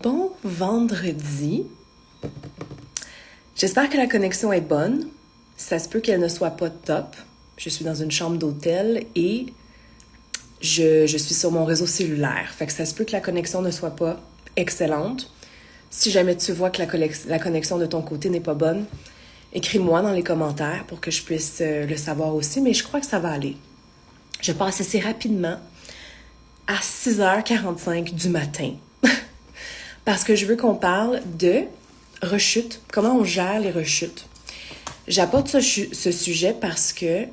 Bon vendredi. J'espère que la connexion est bonne. Ça se peut qu'elle ne soit pas top. Je suis dans une chambre d'hôtel et je suis sur mon réseau cellulaire. Fait que ça se peut que la connexion ne soit pas excellente. Si jamais tu vois que la connexion de ton côté n'est pas bonne, écris-moi dans les commentaires pour que je puisse le savoir aussi, mais je crois que ça va aller. Je passe assez rapidement à 6h45 du matin parce que je veux qu'on parle de rechutes, comment on gère les rechutes. J'apporte ce sujet parce que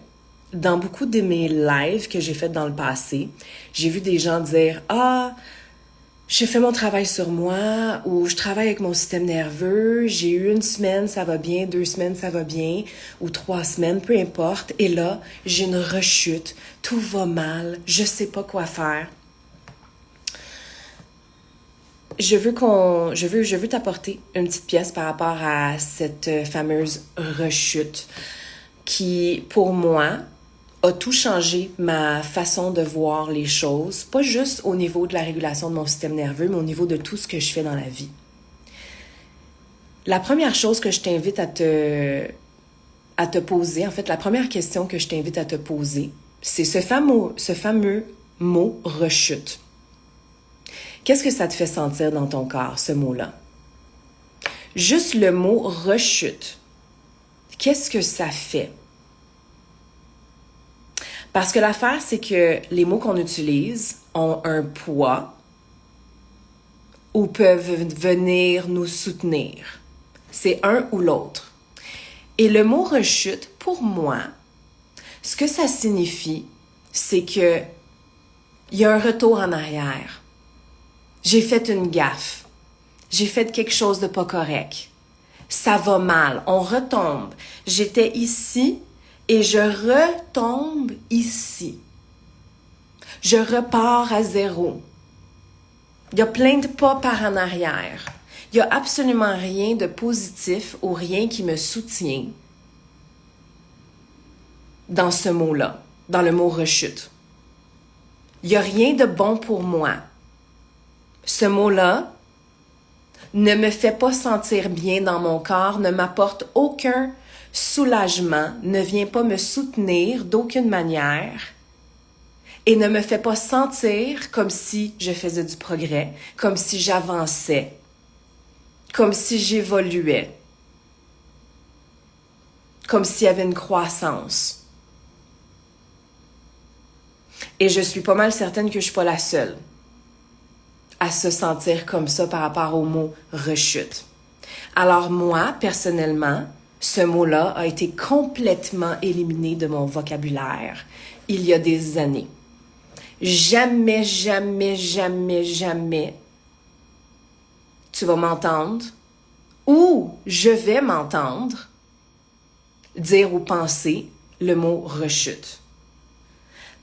dans beaucoup de mes lives que j'ai fait dans le passé, j'ai vu des gens dire « Ah, j'ai fait mon travail sur moi » ou « Je travaille avec mon système nerveux, j'ai eu 1 semaine, ça va bien, 2 semaines, ça va bien, ou 3 semaines, peu importe. Et là, j'ai une rechute, tout va mal, je sais pas quoi faire. » Je veux t'apporter une petite pièce par rapport à cette fameuse rechute qui, pour moi, a tout changé ma façon de voir les choses, pas juste au niveau de la régulation de mon système nerveux, mais au niveau de tout ce que je fais dans la vie. La première chose que je t'invite à te poser, en fait, la première question que je t'invite à te poser, c'est ce fameux mot « rechute ». Qu'est-ce que ça te fait sentir dans ton corps, ce mot-là? Juste le mot « rechute », qu'est-ce que ça fait? Parce que l'affaire, c'est que les mots qu'on utilise ont un poids ou peuvent venir nous soutenir. C'est un ou l'autre. Et le mot « rechute », pour moi, ce que ça signifie, c'est que il y a un retour en arrière. J'ai fait une gaffe. J'ai fait quelque chose de pas correct. Ça va mal. On retombe. J'étais ici et je retombe ici. Je repars à zéro. Il y a plein de pas par en arrière. Il y a absolument rien de positif ou rien qui me soutient dans ce mot-là, dans le mot rechute. Il y a rien de bon pour moi. Ce mot-là ne me fait pas sentir bien dans mon corps, ne m'apporte aucun soulagement, ne vient pas me soutenir d'aucune manière et ne me fait pas sentir comme si je faisais du progrès, comme si j'avançais, comme si j'évoluais, comme s'il y avait une croissance. Et je suis pas mal certaine que je suis pas la seule à se sentir comme ça par rapport au mot « rechute ». Alors moi, personnellement, ce mot-là a été complètement éliminé de mon vocabulaire il y a des années. Jamais, jamais, jamais, jamais tu vas m'entendre ou je vais m'entendre dire ou penser le mot « rechute ».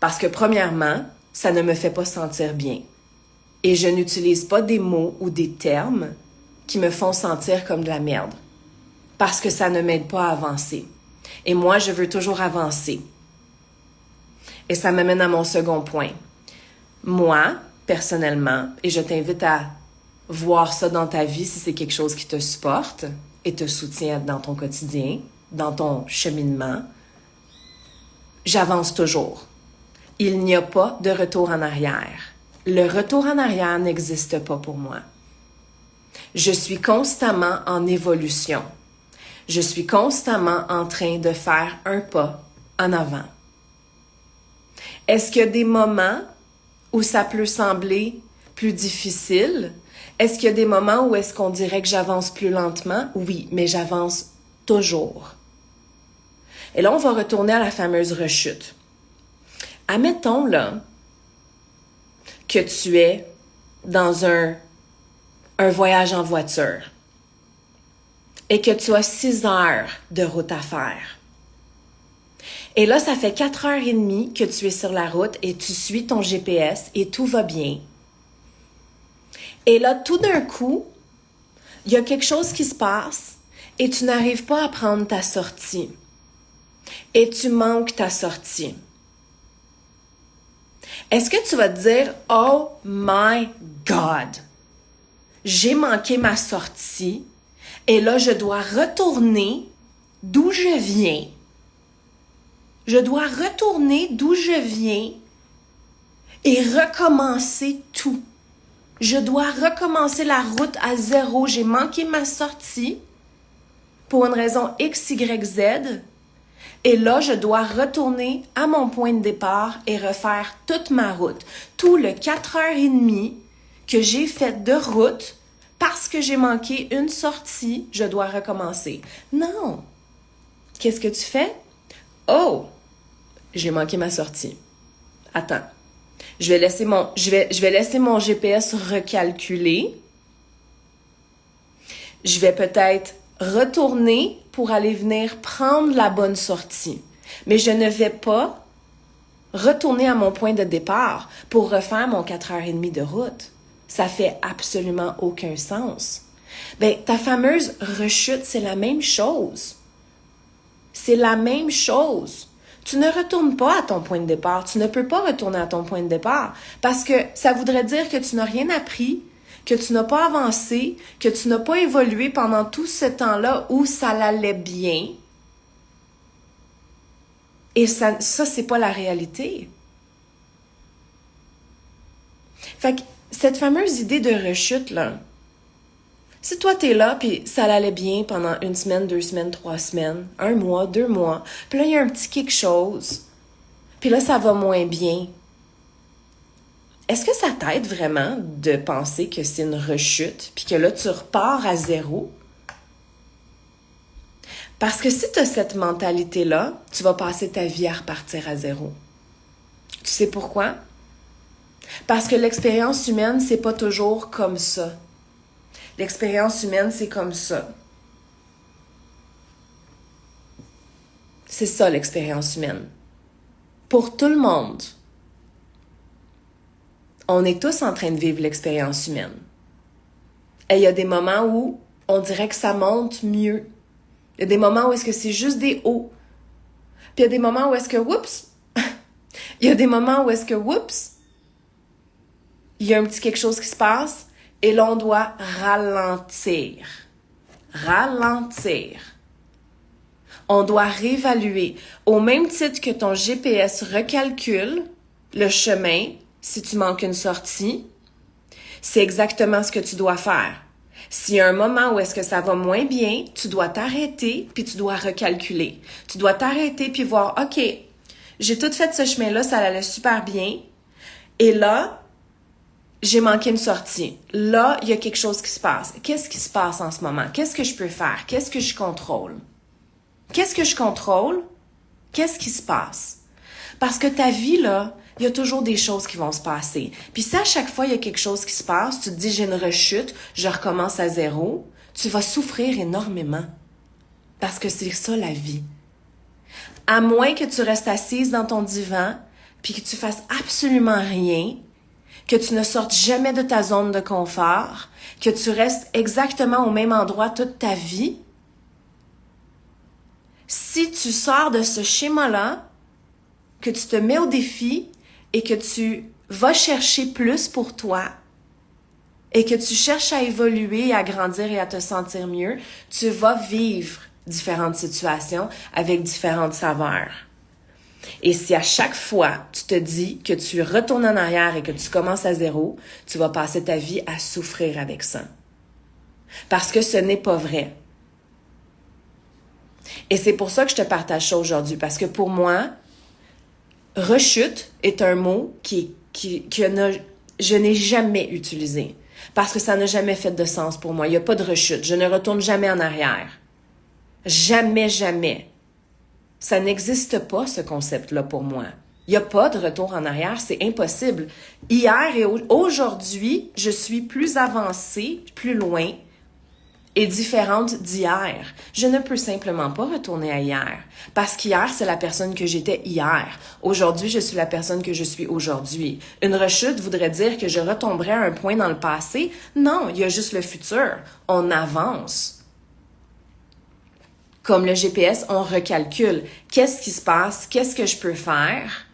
Parce que premièrement, ça ne me fait pas sentir bien. Et je n'utilise pas des mots ou des termes qui me font sentir comme de la merde. Parce que ça ne m'aide pas à avancer. Et moi, je veux toujours avancer. Et ça m'amène à mon second point. Moi, personnellement, et je t'invite à voir ça dans ta vie si c'est quelque chose qui te supporte et te soutient dans ton quotidien, dans ton cheminement, j'avance toujours. Il n'y a pas de retour en arrière. Le retour en arrière n'existe pas pour moi. Je suis constamment en évolution. Je suis constamment en train de faire un pas en avant. Est-ce qu'il y a des moments où ça peut sembler plus difficile? Est-ce qu'il y a des moments où est-ce qu'on dirait que j'avance plus lentement? Oui, mais j'avance toujours. Et là, on va retourner à la fameuse rechute. Admettons, là, que tu es dans un voyage en voiture et que tu as 6 heures de route à faire. Et là, ça fait 4h30 que tu es sur la route et tu suis ton GPS et tout va bien. Et là, tout d'un coup, il y a quelque chose qui se passe et tu n'arrives pas à prendre ta sortie. Et tu manques ta sortie. Est-ce que tu vas te dire « Oh my God! j'ai manqué ma sortie et là, je dois retourner d'où je viens. Je dois retourner d'où je viens et recommencer tout. Je dois recommencer la route à zéro. J'ai manqué ma sortie pour une raison X, Y, Z. Et là, je dois retourner à mon point de départ et refaire toute ma route. Tout le 4h30 que j'ai fait de route parce que j'ai manqué une sortie, je dois recommencer. Non. Qu'est-ce que tu fais? Oh, j'ai manqué ma sortie. Attends. Je vais laisser mon GPS recalculer. Je vais peut-être retourner pour aller venir prendre la bonne sortie. Mais je ne vais pas retourner à mon point de départ pour refaire mon 4h30 de route. Ça fait absolument aucun sens. Ben, ta fameuse rechute, c'est la même chose. C'est la même chose. Tu ne retournes pas à ton point de départ. Tu ne peux pas retourner à ton point de départ parce que ça voudrait dire que tu n'as rien appris, que tu n'as pas avancé, que tu n'as pas évolué pendant tout ce temps-là où ça allait bien. Et ça c'est pas la réalité. Fait que cette fameuse idée de rechute, là, si toi t'es là puis ça allait bien pendant 1 semaine, 2 semaines, 3 semaines, 1 mois, 2 mois, puis là il y a un petit quelque chose, puis là ça va moins bien, est-ce que ça t'aide vraiment de penser que c'est une rechute puis que là tu repars à zéro? Parce que si tu as cette mentalité-là, tu vas passer ta vie à repartir à zéro. Tu sais pourquoi? Parce que l'expérience humaine, c'est pas toujours comme ça. L'expérience humaine, c'est comme ça. C'est ça, l'expérience humaine. Pour tout le monde, on est tous en train de vivre l'expérience humaine. Et il y a des moments où on dirait que ça monte mieux. Il y a des moments où est-ce que c'est juste des hauts. Puis il y a des moments où est-ce que, oups, il y a des moments où est-ce que, oups, il y a un petit quelque chose qui se passe et là, on doit ralentir. Ralentir. On doit réévaluer. Au même titre que ton GPS recalcule le chemin, si tu manques une sortie, c'est exactement ce que tu dois faire. S'il y a un moment où est-ce que ça va moins bien, tu dois t'arrêter puis tu dois recalculer. Tu dois t'arrêter puis voir, OK, j'ai tout fait ce chemin-là, ça allait super bien. Et là, j'ai manqué une sortie. Là, il y a quelque chose qui se passe. Qu'est-ce qui se passe en ce moment? Qu'est-ce que je peux faire? Qu'est-ce que je contrôle? Qu'est-ce que je contrôle? Qu'est-ce qui se passe? Parce que ta vie, là, il y a toujours des choses qui vont se passer. Puis si à chaque fois, il y a quelque chose qui se passe, tu te dis, j'ai une rechute, je recommence à zéro, tu vas souffrir énormément. Parce que c'est ça, la vie. À moins que tu restes assise dans ton divan, puis que tu fasses absolument rien, que tu ne sortes jamais de ta zone de confort, que tu restes exactement au même endroit toute ta vie, si tu sors de ce schéma-là, que tu te mets au défi et que tu vas chercher plus pour toi et que tu cherches à évoluer, à grandir et à te sentir mieux, tu vas vivre différentes situations avec différentes saveurs. Et si à chaque fois, tu te dis que tu retournes en arrière et que tu commences à zéro, tu vas passer ta vie à souffrir avec ça. Parce que ce n'est pas vrai. Et c'est pour ça que je te partage ça aujourd'hui. Parce que pour moi, rechute est un mot je n'ai jamais utilisé. Parce que ça n'a jamais fait de sens pour moi. Il n'y a pas de rechute. Je ne retourne jamais en arrière. Jamais, jamais. Ça n'existe pas, ce concept-là, pour moi. Il n'y a pas de retour en arrière, c'est impossible. Hier et aujourd'hui, je suis plus avancée, plus loin et différente d'hier. Je ne peux simplement pas retourner à hier. Parce qu'hier, c'est la personne que j'étais hier. Aujourd'hui, je suis la personne que je suis aujourd'hui. Une rechute voudrait dire que je retomberais à un point dans le passé. Non, il y a juste le futur. On avance. Comme le GPS, on recalcule. Qu'est-ce qui se passe? Qu'est-ce que je peux faire?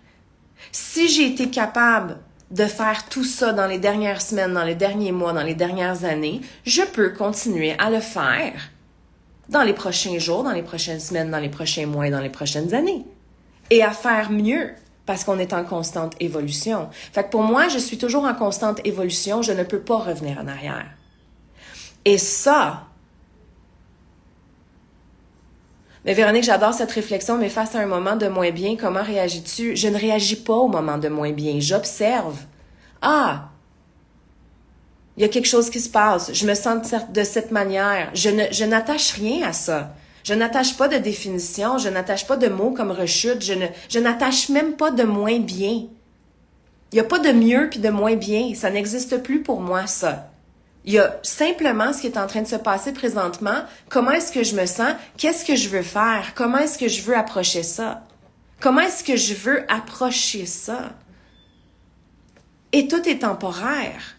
Si j'ai été capable de faire tout ça dans les dernières semaines, dans les derniers mois, dans les dernières années, je peux continuer à le faire dans les prochains jours, dans les prochaines semaines, dans les prochains mois et dans les prochaines années. Et à faire mieux, parce qu'on est en constante évolution. Fait que pour moi, je suis toujours en constante évolution, je ne peux pas revenir en arrière. Et ça, mais Véronique, j'adore cette réflexion, mais face à un moment de moins bien, comment réagis-tu? Je ne réagis pas au moment de moins bien, j'observe. Ah, il y a quelque chose qui se passe, je me sens de cette manière. Je n'attache rien à ça. Je n'attache pas de définition, je n'attache pas de mots comme rechute, je n'attache même pas de moins bien. Il n'y a pas de mieux puis de moins bien, ça n'existe plus pour moi, ça. Il y a simplement ce qui est en train de se passer présentement, comment est-ce que je me sens, qu'est-ce que je veux faire, comment est-ce que je veux approcher ça, comment est-ce que je veux approcher ça. Et tout est temporaire.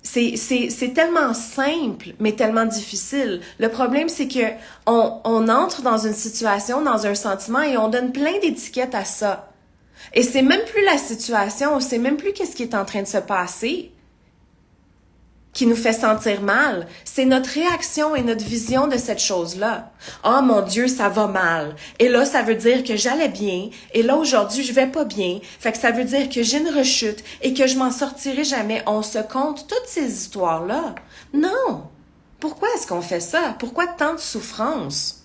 C'est tellement simple, mais tellement difficile. Le problème, c'est que on entre dans une situation, dans un sentiment et on donne plein d'étiquettes à ça. Et c'est même plus la situation, c'est même plus qu'est-ce qui est en train de se passer qui nous fait sentir mal. C'est notre réaction et notre vision de cette chose-là. « Oh mon Dieu, ça va mal. » Et là, ça veut dire que j'allais bien. Et là, aujourd'hui, je vais pas bien. Fait que ça veut dire que j'ai une rechute et que je m'en sortirai jamais. On se compte toutes ces histoires-là. Non! Pourquoi est-ce qu'on fait ça? Pourquoi tant de souffrance?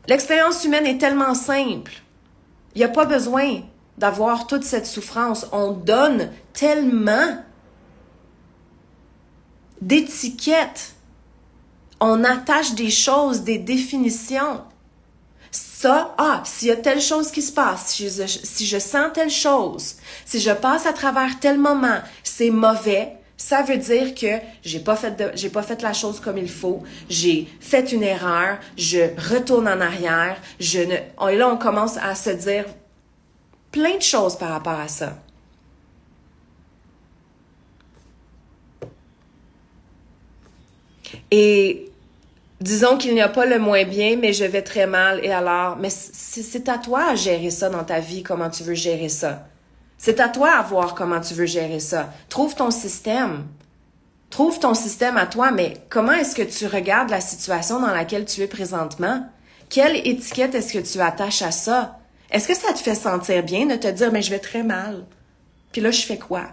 L'expérience humaine est tellement simple. Il n'y a pas besoin d'avoir toute cette souffrance. On donne tellement d'étiquettes. On attache des choses, des définitions. Ça, s'il y a telle chose qui se passe, si je sens telle chose, si je passe à travers tel moment, c'est mauvais, ça veut dire que j'ai pas fait la chose comme il faut, j'ai fait une erreur, je retourne en arrière, et là on commence à se dire plein de choses par rapport à ça. Et disons qu'il n'y a pas le moins bien, mais je vais très mal. Et alors, mais c'est à toi à gérer ça dans ta vie, comment tu veux gérer ça. C'est à toi à voir comment tu veux gérer ça. Trouve ton système. Trouve ton système à toi, mais comment est-ce que tu regardes la situation dans laquelle tu es présentement? Quelle étiquette est-ce que tu attaches à ça? Est-ce que ça te fait sentir bien de te dire, mais je vais très mal? Puis là, je fais quoi?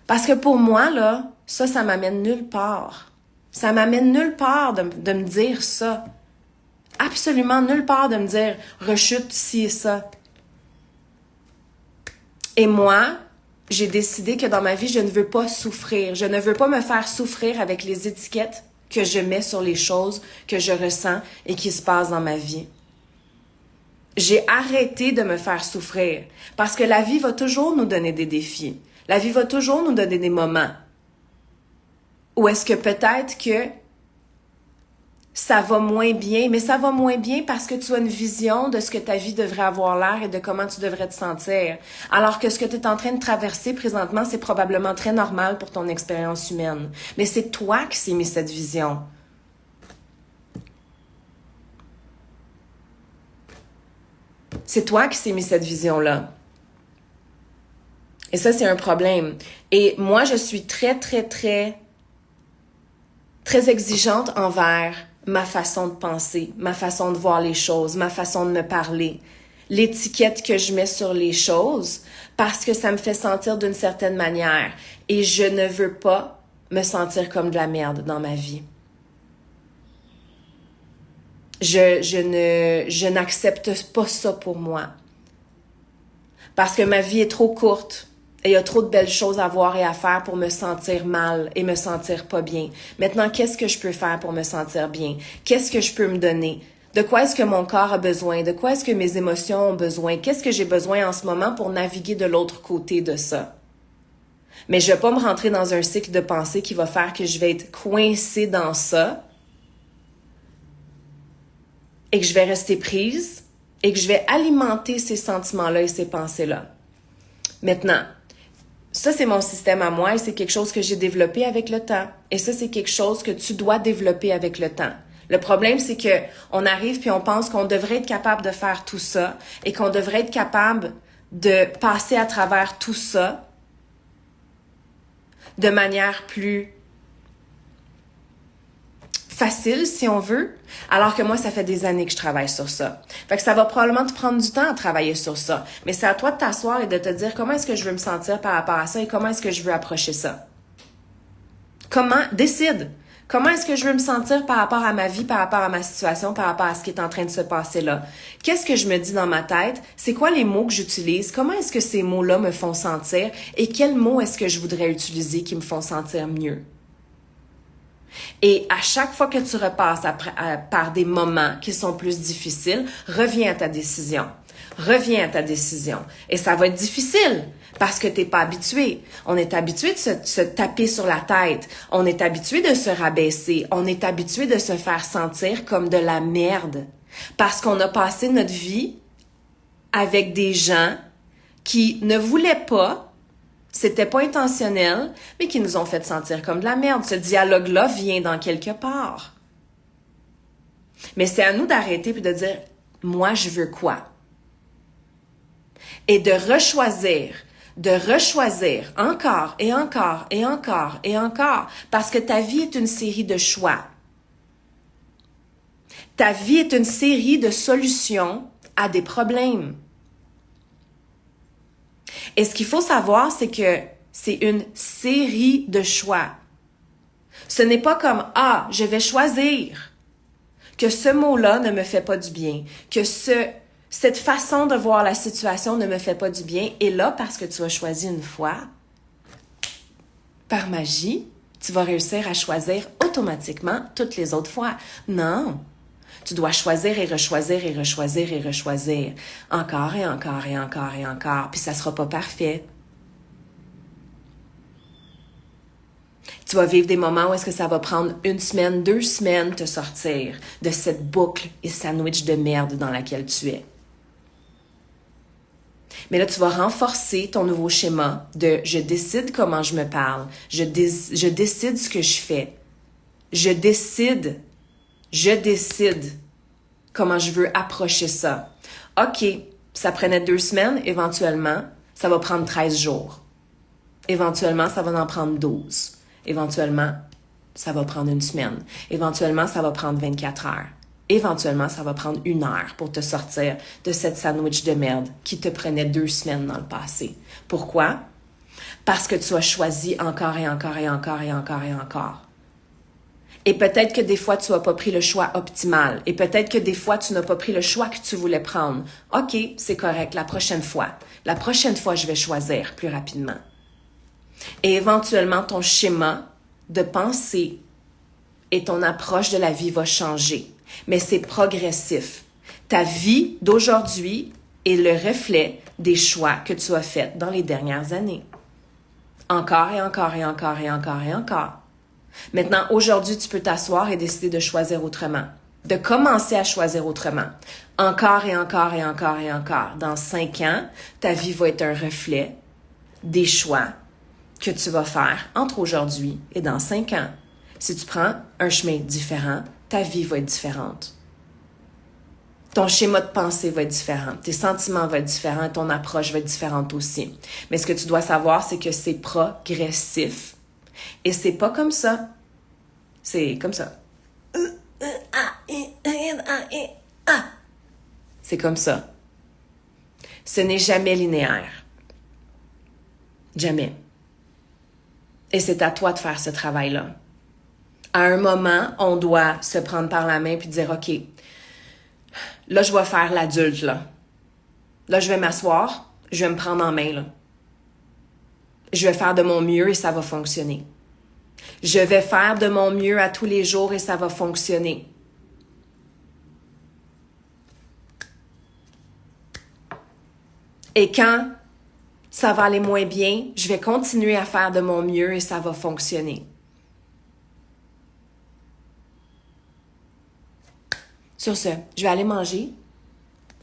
Parce que pour moi, là, ça m'amène nulle part. Ça m'amène nulle part de me dire ça. Absolument nulle part de me dire rechute ci et ça. Et moi, j'ai décidé que dans ma vie, je ne veux pas souffrir. Je ne veux pas me faire souffrir avec les étiquettes que je mets sur les choses que je ressens et qui se passent dans ma vie. J'ai arrêté de me faire souffrir parce que la vie va toujours nous donner des défis. La vie va toujours nous donner des moments. Ou est-ce que peut-être que ça va moins bien, mais ça va moins bien parce que tu as une vision de ce que ta vie devrait avoir l'air et de comment tu devrais te sentir. Alors que ce que tu es en train de traverser présentement, c'est probablement très normal pour ton expérience humaine. Mais c'est toi qui s'est mis cette vision. C'est toi qui s'est mis cette vision-là. Et ça, c'est un problème. Et moi, je suis très exigeante envers ma façon de penser, ma façon de voir les choses, ma façon de me parler, l'étiquette que je mets sur les choses parce que ça me fait sentir d'une certaine manière et je ne veux pas me sentir comme de la merde dans ma vie. Je n'accepte pas ça pour moi parce que ma vie est trop courte. Et il y a trop de belles choses à voir et à faire pour me sentir mal et me sentir pas bien. Maintenant, qu'est-ce que je peux faire pour me sentir bien? Qu'est-ce que je peux me donner? De quoi est-ce que mon corps a besoin? De quoi est-ce que mes émotions ont besoin? Qu'est-ce que j'ai besoin en ce moment pour naviguer de l'autre côté de ça? Mais je vais pas me rentrer dans un cycle de pensée qui va faire que je vais être coincée dans ça et que je vais rester prise et que je vais alimenter ces sentiments-là et ces pensées-là. Maintenant, ça, c'est mon système à moi et c'est quelque chose que j'ai développé avec le temps. Et ça, c'est quelque chose que tu dois développer avec le temps. Le problème, c'est que on arrive puis on pense qu'on devrait être capable de faire tout ça et qu'on devrait être capable de passer à travers tout ça de manière plus facile, si on veut, alors que moi, ça fait des années que je travaille sur ça. Fait que ça va probablement te prendre du temps à travailler sur ça. Mais c'est à toi de t'asseoir et de te dire comment est-ce que je veux me sentir par rapport à ça et comment est-ce que je veux approcher ça. Décide. Comment est-ce que je veux me sentir par rapport à ma vie, par rapport à ma situation, par rapport à ce qui est en train de se passer là? Qu'est-ce que je me dis dans ma tête? C'est quoi les mots que j'utilise? Comment est-ce que ces mots-là me font sentir? Et quels mots est-ce que je voudrais utiliser qui me font sentir mieux? Et à chaque fois que tu repasses par des moments qui sont plus difficiles, reviens à ta décision. Reviens à ta décision. Et ça va être difficile parce que t'es pas habitué. On est habitué de se taper sur la tête. On est habitué de se rabaisser. On est habitué de se faire sentir comme de la merde. Parce qu'on a passé notre vie avec des gens qui ne voulaient pas, c'était pas intentionnel, mais qui nous ont fait sentir comme de la merde. Ce dialogue-là vient dans quelque part. Mais c'est à nous d'arrêter et de dire, moi, je veux quoi? Et de rechoisir encore et encore et encore et encore, parce que ta vie est une série de choix. Ta vie est une série de solutions à des problèmes. Et ce qu'il faut savoir, c'est que c'est une série de choix. Ce n'est pas comme « Ah, je vais choisir » que ce mot-là ne me fait pas du bien, que cette façon de voir la situation ne me fait pas du bien. Et là, parce que tu as choisi une fois, par magie, tu vas réussir à choisir automatiquement toutes les autres fois. Non! Tu dois choisir et rechoisir et rechoisir et rechoisir. Encore et encore et encore et encore. Puis ça sera pas parfait. Tu vas vivre des moments où est-ce que ça va prendre 1 semaine, 2 semaines te sortir de cette boucle et sandwich de merde dans laquelle tu es. Mais là, tu vas renforcer ton nouveau schéma de « je décide comment je me parle, je décide ce que je fais, je décide comment je veux approcher ça. » OK, ça prenait 2 semaines, éventuellement, ça va prendre 13 jours. Éventuellement, ça va en prendre 12. Éventuellement, ça va prendre 1 semaine. Éventuellement, ça va prendre 24 heures. Éventuellement, ça va prendre 1 heure pour te sortir de cette sandwich de merde qui te prenait 2 semaines dans le passé. Pourquoi? Parce que tu as choisi encore et encore et encore et encore et encore. Et peut-être que des fois, tu n'as pas pris le choix optimal. Et peut-être que des fois, tu n'as pas pris le choix que tu voulais prendre. OK, c'est correct, la prochaine fois. La prochaine fois, je vais choisir plus rapidement. Et éventuellement, ton schéma de pensée et ton approche de la vie va changer. Mais c'est progressif. Ta vie d'aujourd'hui est le reflet des choix que tu as faits dans les dernières années. Encore et encore et encore et encore et encore. Maintenant, aujourd'hui, tu peux t'asseoir et décider de choisir autrement. De commencer à choisir autrement. Encore et encore et encore et encore. Dans 5 ans, ta vie va être un reflet des choix que tu vas faire entre aujourd'hui et dans 5 ans. Si tu prends un chemin différent, ta vie va être différente. Ton schéma de pensée va être différent. Tes sentiments vont être différents. Ton approche va être différente aussi. Mais ce que tu dois savoir, c'est que c'est progressif. Et c'est pas comme ça. C'est comme ça. C'est comme ça. Ce n'est jamais linéaire. Jamais. Et c'est à toi de faire ce travail-là. À un moment, on doit se prendre par la main puis dire, OK, là, je vais faire l'adulte, là. Là, je vais m'asseoir, je vais me prendre en main, là. Je vais faire de mon mieux et ça va fonctionner. Je vais faire de mon mieux à tous les jours et ça va fonctionner. Et quand ça va aller moins bien, je vais continuer à faire de mon mieux et ça va fonctionner. Sur ce, je vais aller manger.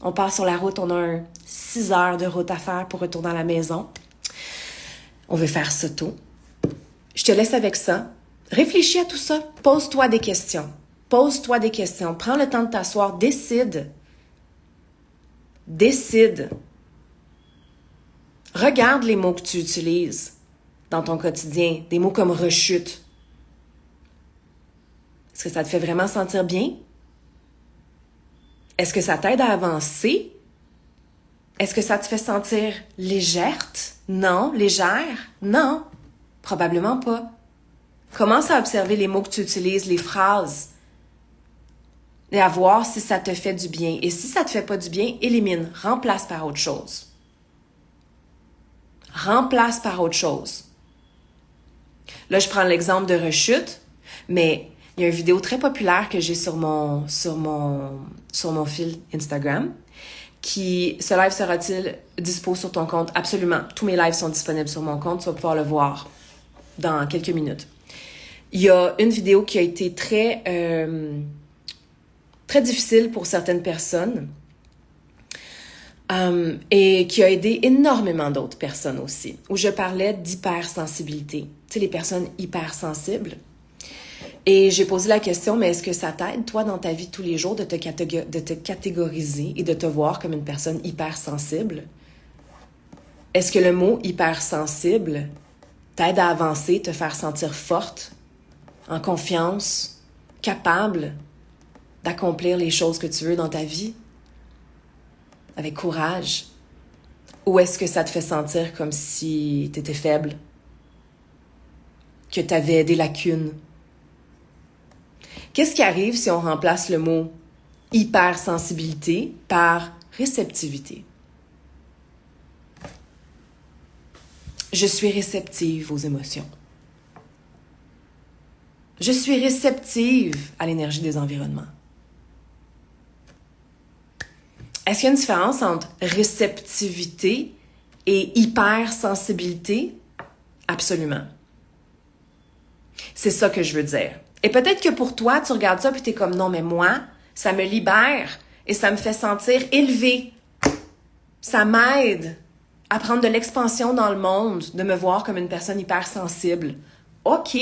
On part sur la route, on a 6 heures de route à faire pour retourner à la maison. On veut faire ça tôt. Je te laisse avec ça. Réfléchis à tout ça. Pose-toi des questions. Pose-toi des questions. Prends le temps de t'asseoir. Décide. Décide. Regarde les mots que tu utilises dans ton quotidien, des mots comme rechute. Est-ce que ça te fait vraiment sentir bien? Est-ce que ça t'aide à avancer? Est-ce que ça te fait sentir légère? Non. Légère? Non. Probablement pas. Commence à observer les mots que tu utilises, les phrases, et à voir si ça te fait du bien. Et si ça te fait pas du bien, élimine, remplace par autre chose. Remplace par autre chose. Là, je prends l'exemple de rechute, mais il y a une vidéo très populaire que j'ai sur mon fil Instagram. Ce live sera-t-il dispo sur ton compte? Absolument. Tous mes lives sont disponibles sur mon compte. Tu vas pouvoir le voir dans quelques minutes. Il y a une vidéo qui a été très difficile pour certaines personnes et qui a aidé énormément d'autres personnes aussi, où je parlais d'hypersensibilité. Tu sais, les personnes hypersensibles. Et j'ai posé la question, mais est-ce que ça t'aide, toi, dans ta vie de tous les jours, de te catégoriser et de te voir comme une personne hypersensible? Est-ce que le mot hypersensible t'aide à avancer, te faire sentir forte, en confiance, capable d'accomplir les choses que tu veux dans ta vie, avec courage? Ou est-ce que ça te fait sentir comme si tu étais faible, que tu avais des lacunes? Qu'est-ce qui arrive si on remplace le mot hypersensibilité par réceptivité? Je suis réceptive aux émotions. Je suis réceptive à l'énergie des environnements. Est-ce qu'il y a une différence entre réceptivité et hypersensibilité? Absolument. C'est ça que je veux dire. Et peut-être que pour toi, tu regardes ça et tu es comme, non, mais moi, ça me libère et ça me fait sentir élevée. Ça m'aide à prendre de l'expansion dans le monde, de me voir comme une personne hypersensible. OK.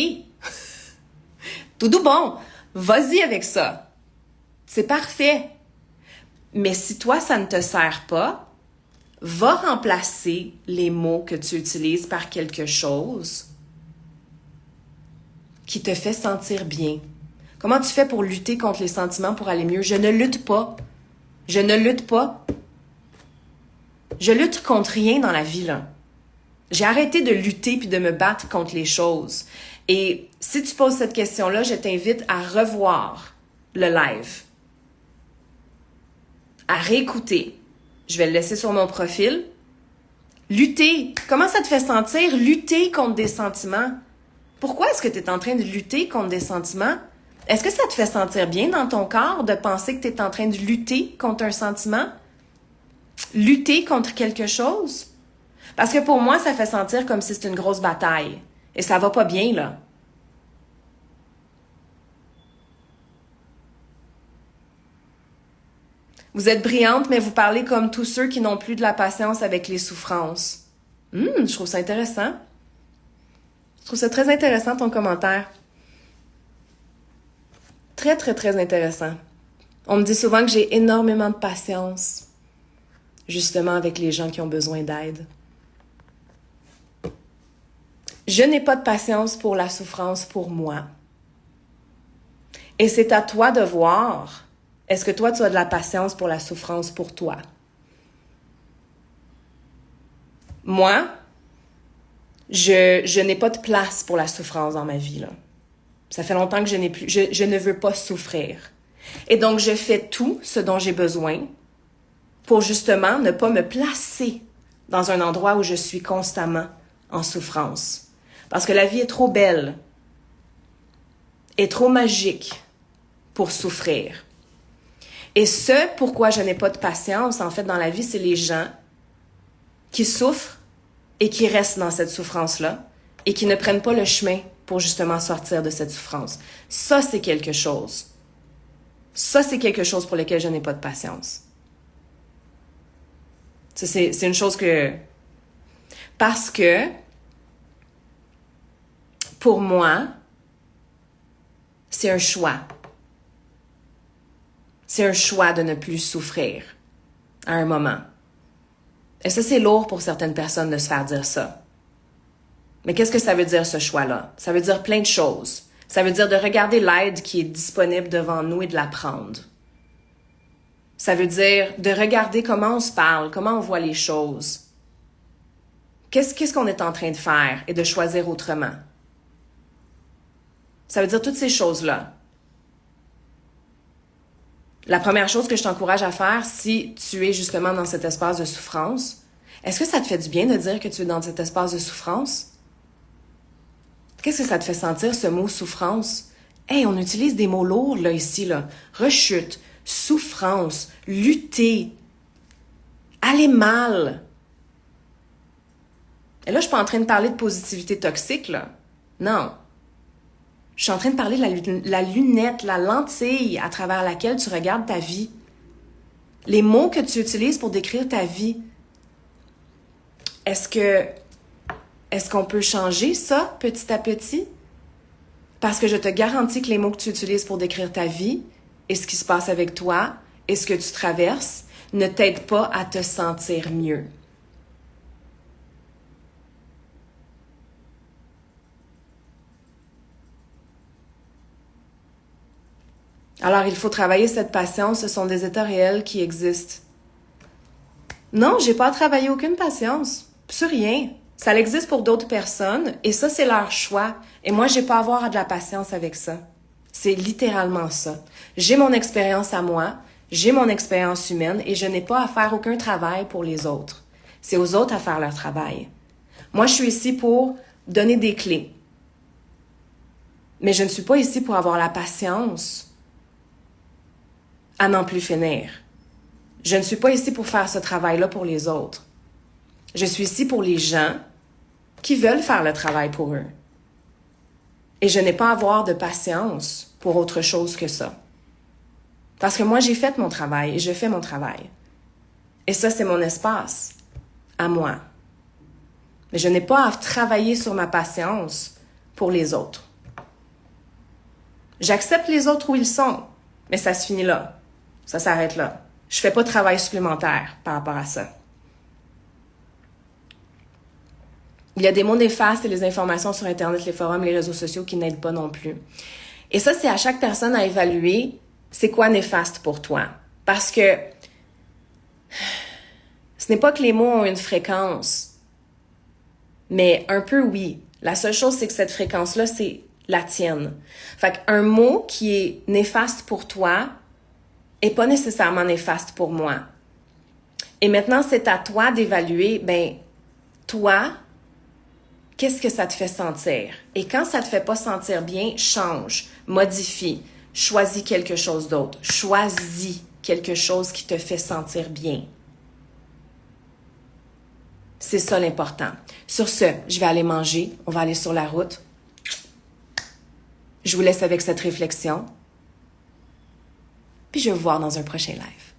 Tout bon. Vas-y avec ça. C'est parfait. Mais si toi, ça ne te sert pas, va remplacer les mots que tu utilises par quelque chose qui te fait sentir bien. Comment tu fais pour lutter contre les sentiments pour aller mieux? Je ne lutte pas. Je ne lutte pas. Je lutte contre rien dans la vie, là. J'ai arrêté de lutter puis de me battre contre les choses. Et si tu poses cette question-là, je t'invite à revoir le live. À réécouter. Je vais le laisser sur mon profil. Lutter. Comment ça te fait sentir? Lutter contre des sentiments. Pourquoi est-ce que tu es en train de lutter contre des sentiments? Est-ce que ça te fait sentir bien dans ton corps de penser que tu es en train de lutter contre un sentiment? Lutter contre quelque chose? Parce que pour moi, ça fait sentir comme si c'était une grosse bataille. Et ça va pas bien, là. Vous êtes brillante, mais vous parlez comme tous ceux qui n'ont plus de la patience avec les souffrances. Je trouve ça intéressant. Je trouve ça très intéressant, ton commentaire. Très, très, très intéressant. On me dit souvent que j'ai énormément de patience, justement avec les gens qui ont besoin d'aide. Je n'ai pas de patience pour la souffrance pour moi. Et c'est à toi de voir, est-ce que toi, tu as de la patience pour la souffrance pour toi? Moi, je n'ai pas de place pour la souffrance dans ma vie, là. Ça fait longtemps que je ne veux pas souffrir. Et donc, je fais tout ce dont j'ai besoin pour justement ne pas me placer dans un endroit où je suis constamment en souffrance. Parce que la vie est trop belle et trop magique pour souffrir. Et ce pourquoi je n'ai pas de patience, en fait, dans la vie, c'est les gens qui souffrent et qui restent dans cette souffrance-là et qui ne prennent pas le chemin pour justement sortir de cette souffrance. Ça, c'est quelque chose. Ça, c'est quelque chose pour lequel je n'ai pas de patience. C'est une chose que... Parce que, pour moi, c'est un choix. C'est un choix de ne plus souffrir à un moment. Et ça, c'est lourd pour certaines personnes de se faire dire ça. Mais qu'est-ce que ça veut dire, ce choix-là? Ça veut dire plein de choses. Ça veut dire de regarder l'aide qui est disponible devant nous et de la prendre. Ça veut dire de regarder comment on se parle, comment on voit les choses. Qu'est-ce qu'on est en train de faire et de choisir autrement? Ça veut dire toutes ces choses-là. La première chose que je t'encourage à faire, si tu es justement dans cet espace de souffrance, est-ce que ça te fait du bien de dire que tu es dans cet espace de souffrance? Qu'est-ce que ça te fait sentir, ce mot souffrance? Hey, on utilise des mots lourds, là, ici, là. Rechute, souffrance, lutter, aller mal. Et là, je suis pas en train de parler de positivité toxique, là. Non. Je suis en train de parler de la lunette, la lentille à travers laquelle tu regardes ta vie. Les mots que tu utilises pour décrire ta vie. Est-ce qu'on peut changer ça petit à petit? Parce que je te garantis que les mots que tu utilises pour décrire ta vie et ce qui se passe avec toi et ce que tu traverses ne t'aident pas à te sentir mieux. Alors, il faut travailler cette patience. Ce sont des états réels qui existent. Non, j'ai pas travaillé aucune patience. Sur rien. Ça existe pour d'autres personnes et ça, c'est leur choix. Et moi, j'ai pas à avoir de la patience avec ça. C'est littéralement ça. J'ai mon expérience à moi, j'ai mon expérience humaine et je n'ai pas à faire aucun travail pour les autres. C'est aux autres à faire leur travail. Moi, je suis ici pour donner des clés. Mais je ne suis pas ici pour avoir la patience à n'en plus finir. Je ne suis pas ici pour faire ce travail-là pour les autres. Je suis ici pour les gens qui veulent faire le travail pour eux. Et je n'ai pas à avoir de patience pour autre chose que ça. Parce que moi, j'ai fait mon travail et je fais mon travail. Et ça, c'est mon espace, à moi. Mais je n'ai pas à travailler sur ma patience pour les autres. J'accepte les autres où ils sont, mais ça se finit là. Ça s'arrête là. Je fais pas de travail supplémentaire par rapport à ça. Il y a des mots néfastes et les informations sur Internet, les forums, les réseaux sociaux qui n'aident pas non plus. Et ça, c'est à chaque personne à évaluer c'est quoi néfaste pour toi. Parce que ce n'est pas que les mots ont une fréquence, mais un peu oui. La seule chose, c'est que cette fréquence-là, c'est la tienne. Fait qu'un mot qui est néfaste pour toi est pas nécessairement néfaste pour moi. Et maintenant, c'est à toi d'évaluer, toi, qu'est-ce que ça te fait sentir? Et quand ça te fait pas sentir bien, change, modifie, choisis quelque chose d'autre. Choisis quelque chose qui te fait sentir bien. C'est ça l'important. Sur ce, je vais aller manger. On va aller sur la route. Je vous laisse avec cette réflexion. Puis je vais vous voir dans un prochain live.